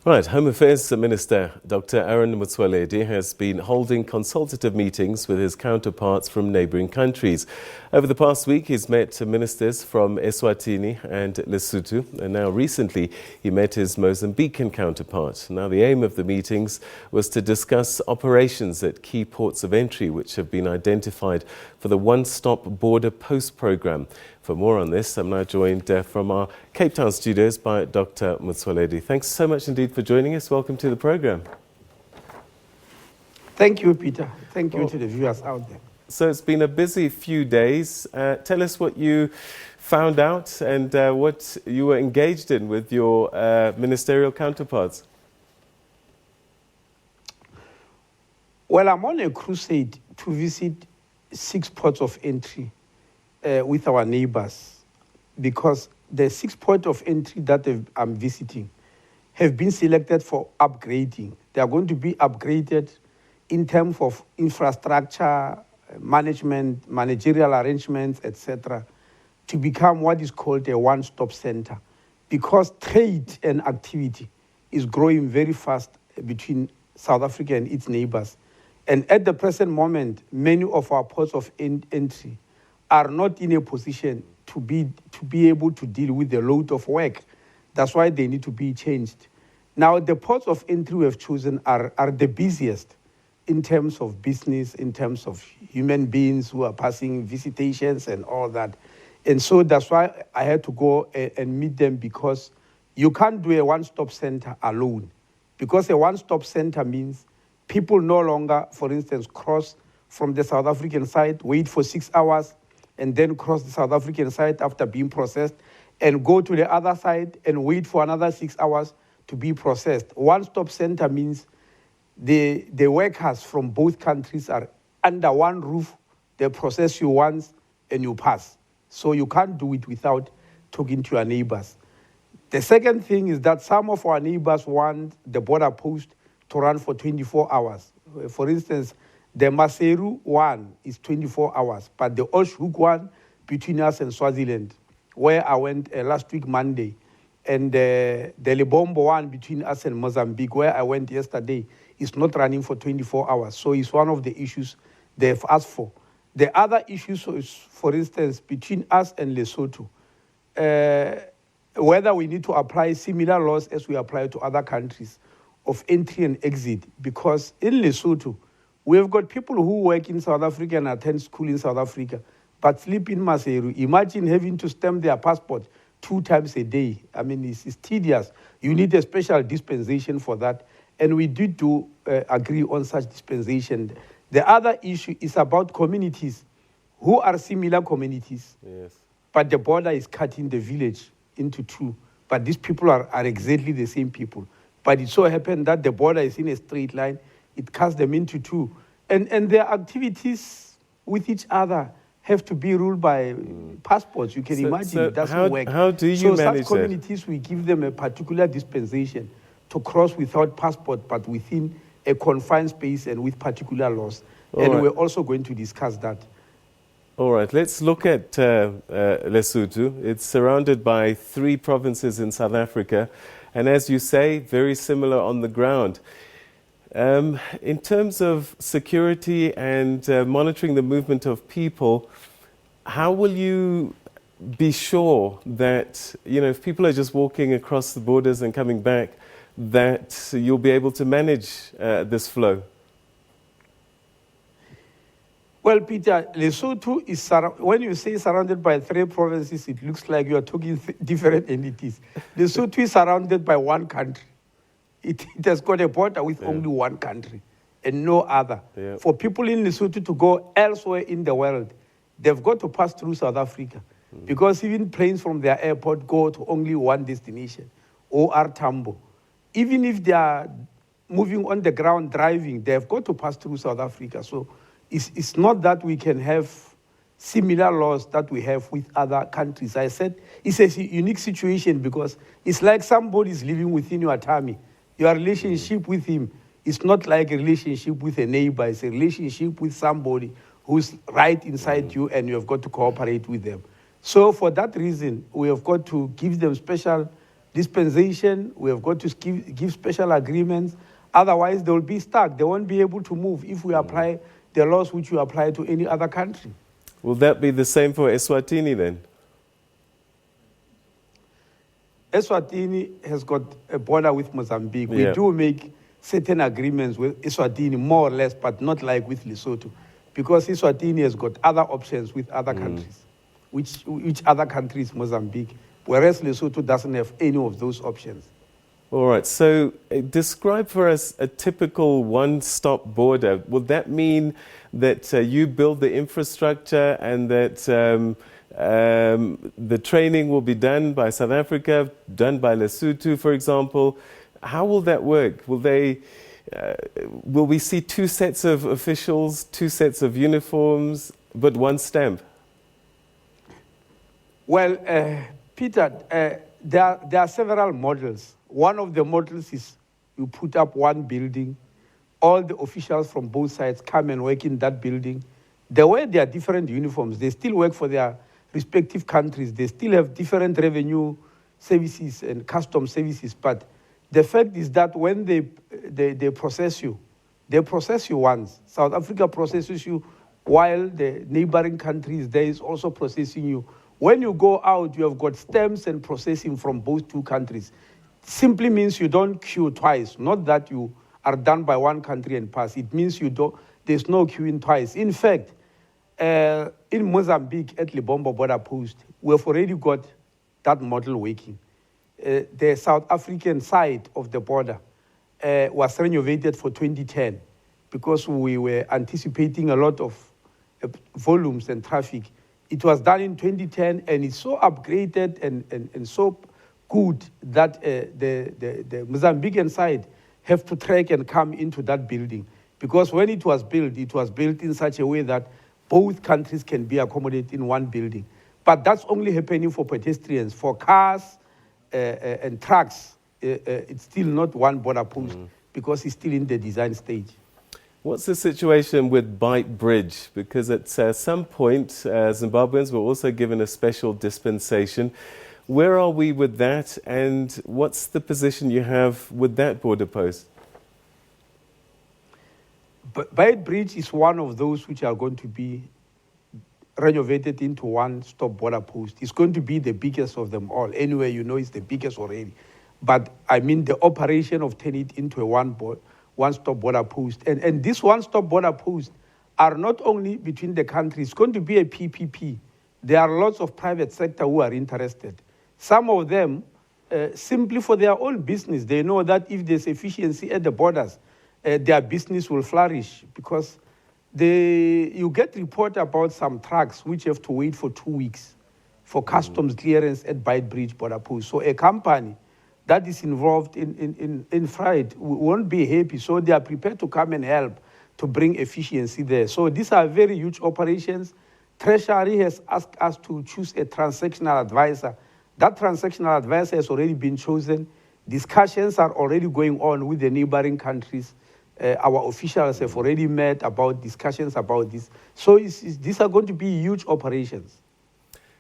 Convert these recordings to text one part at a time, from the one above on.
Right, Home Affairs Minister Dr Aaron Motsoaledi has been holding consultative meetings with his counterparts from neighbouring countries. Over the past week, he's met ministers from eSwatini and Lesotho, and now recently he met his Mozambican counterpart. Now, the aim of the meetings was to discuss operations at key ports of entry, which have been identified for the one-stop border post programme. For more on this, I'm now joined from our Cape Town studios by Dr Motsoaledi. Thanks so much indeed for joining us. Welcome to the programme. Thank you, Peter. Thank you to the viewers out there. So it's been a busy few days. Tell us what you found out and what you were engaged in with your ministerial counterparts. Well, I'm on a crusade to visit 6 ports of entry with our neighbors, because the 6 ports of entry that I'm visiting have been selected for upgrading. They are going to be upgraded in terms of infrastructure, management, managerial arrangements, etc., to become what is called a one-stop center, because trade and activity is growing very fast between South Africa and its neighbors. And at the present moment, many of our ports of entry are not in a position to be able to deal with the load of work. That's why they need to be changed. Now, the ports of entry we have chosen are the busiest in terms of business, in terms of human beings who are passing visitations and all that. And so that's why I had to go and meet them, because you can't do a one-stop center alone. Because a one-stop center means people no longer, for instance, cross from the South African side, wait for 6 hours, and then cross the South African side after being processed, and go to the other side and wait for another 6 hours to be processed. One-stop center means the workers from both countries are under one roof. They process you once and you pass. So you can't do it without talking to your neighbors. The second thing is that some of our neighbors want the border post to run for 24 hours. For instance, the Maseru one is 24 hours, but the Oshhoek one between us and Swaziland, where I went last week Monday, and the Lebombo one between us and Mozambique, where I went yesterday, is not running for 24 hours. So it's one of the issues they've asked for. The other issues is, for instance, between us and Lesotho, whether we need to apply similar laws as we apply to other countries of entry and exit, because in Lesotho, we have got people who work in South Africa and attend school in South Africa, but sleep in Maseru. Imagine having to stamp their passport 2 times a day. I mean, it's tedious. You need a special dispensation for that. And we did agree on such dispensation. The other issue is about communities who are similar communities, yes, but the border is cutting the village into 2. But these people are exactly the same people. But it so happened that the border is in a straight line. It cuts them into 2. And their activities with each other have to be ruled by passports. You can imagine it doesn't work. How do you manage such communities, we give them a particular dispensation to cross without passport, but within a confined space and with particular laws. We're also going to discuss that. All right, let's look at Lesotho. It's surrounded by 3 provinces in South Africa, and as you say, very similar on the ground. In terms of security and monitoring the movement of people, how will you be sure that, if people are just walking across the borders and coming back, that you'll be able to manage this flow? Well, Peter, Lesotho is, when you say surrounded by 3 provinces, it looks like you are talking different entities. Lesotho is surrounded by 1 country. It has got a border with only 1 country and no other. Yeah. For people in Lesotho to go elsewhere in the world, they've got to pass through South Africa, because even planes from their airport go to only 1 destination, OR Tambo. Even if they are moving on the ground driving, they've got to pass through South Africa. So it's not that we can have similar laws that we have with other countries. I said it's a unique situation, because it's like somebody is living within your tummy. Your relationship with him is not like a relationship with a neighbor. It's a relationship with somebody who's right inside you, and you have got to cooperate with them. So for that reason, we have got to give them special dispensation. We have got to give special agreements. Otherwise, they will be stuck. They won't be able to move if we apply the laws which we apply to any other country. Will that be the same for eSwatini then? eSwatini has got a border with Mozambique. Yeah. We do make certain agreements with eSwatini, more or less, but not like with Lesotho, because eSwatini has got other options with other countries, which other countries, Mozambique, whereas Lesotho doesn't have any of those options. All right, so describe for us a typical one-stop border. Would that mean that you build the infrastructure and that the training will be done by South Africa, done by Lesotho, for example? How will that work? Will we see two sets of officials, two sets of uniforms, but one stamp? Well, Peter, there are several models. One of the models is you put up one building, all the officials from both sides come and work in that building. The way they are different uniforms, they still work for their respective countries. They still have different revenue services and customs services. But the fact is that when they process you, they process you once. South Africa processes you, while the neighboring countries, there is also processing you. When you go out, you have got stamps and processing from both two countries. Simply means you don't queue twice. Not that you are done by one country and pass. It means there's no queuing twice. In fact, in Mozambique at Libombo border post, we've already got that model working. The South African side of the border was renovated for 2010 because we were anticipating a lot of volumes and traffic. It was done in 2010 and it's so upgraded and so good that the Mozambican side have to trek and come into that building, because when it was built in such a way that both countries can be accommodated in one building. But that's only happening for pedestrians. For cars and trucks, it's still not one border post because it's still in the design stage. What's the situation with Beitbridge? Because at some point, Zimbabweans were also given a special dispensation. Where are we with that, and what's the position you have with that border post? Beitbridge is one of those which are going to be renovated into one-stop border post. It's going to be the biggest of them all. Anyway, you know it's the biggest already. But I mean the operation of turning it into a one-stop border post. And this one-stop border post are not only between the countries. It's going to be a PPP. There are lots of private sector who are interested. Some of them, simply for their own business, they know that if there's efficiency at the borders, their business will flourish, because you get report about some trucks which have to wait for 2 weeks for customs clearance at Beitbridge border post. So a company that is involved in freight won't be happy, so they are prepared to come and help to bring efficiency there. So these are very huge operations. Treasury has asked us to choose a transactional advisor. That transactional advisor has already been chosen. Discussions are already going on with the neighboring countries. Our officials have already met about discussions about this. So these are going to be huge operations.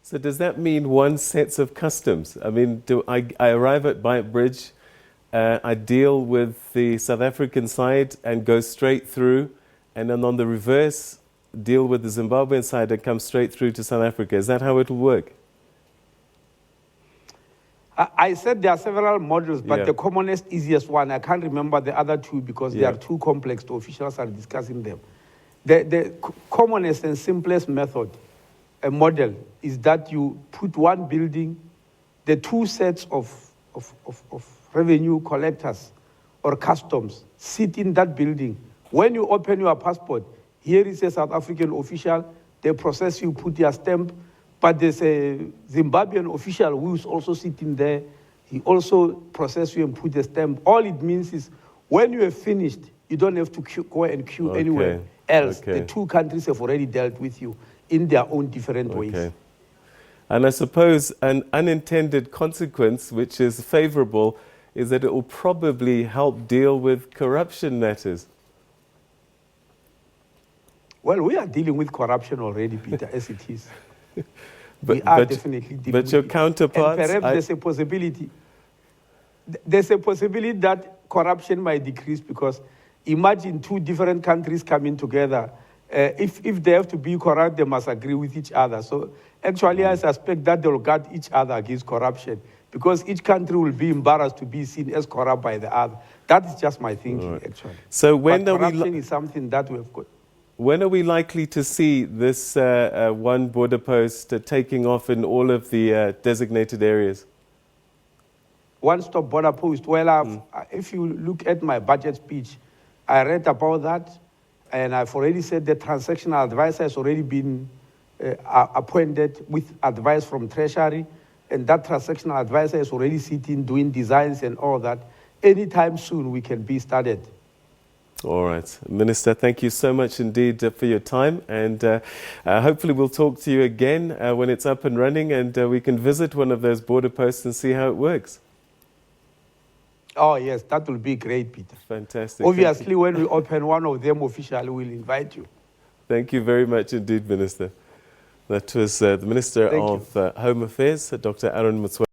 So does that mean one sets of customs? I mean, do I arrive at Beitbridge, I deal with the South African side and go straight through, and then on the reverse, deal with the Zimbabwean side and come straight through to South Africa? Is that how it will work? I said there are several models, but the commonest, easiest one, I can't remember the other two because they are too complex. The officials are discussing them. The commonest and simplest method, a model, is that you put one building, the two sets of revenue collectors or customs sit in that building. When you open your passport, here is a South African official, they process you, put your stamp, but there's a Zimbabwean official who is also sitting there. He also processes you and put the stamp. All it means is when you have finished, you don't have to go and queue anywhere else. The two countries have already dealt with you in their own different ways. And I suppose an unintended consequence, which is favorable, is that it will probably help deal with corruption matters. Well, we are dealing with corruption already, Peter, as it is. We are definitely dealing with your counterparts. And perhaps there's a possibility. there's a possibility that corruption might decrease, because imagine two different countries coming together. If they have to be corrupt, they must agree with each other. So actually, I suspect that they'll guard each other against corruption, because each country will be embarrassed to be seen as corrupt by the other. That is just my thinking, actually. So when corruption is something that we've got. When are we likely to see this one border post taking off in all of the designated areas? One-stop border post. Well, if you look at my budget speech, I read about that, and I've already said the transactional advisor has already been appointed with advice from Treasury, and that transactional advisor is already sitting, doing designs and all that. Anytime soon, we can be started. All right. Minister, thank you so much indeed for your time, and hopefully we'll talk to you again when it's up and running, and we can visit one of those border posts and see how it works. Oh, yes, that will be great, Peter. Fantastic. Obviously, when we open one of them officially, we'll invite you. Thank you very much indeed, Minister. That was the Minister of Home Affairs, Dr. Aaron Motsoaledi.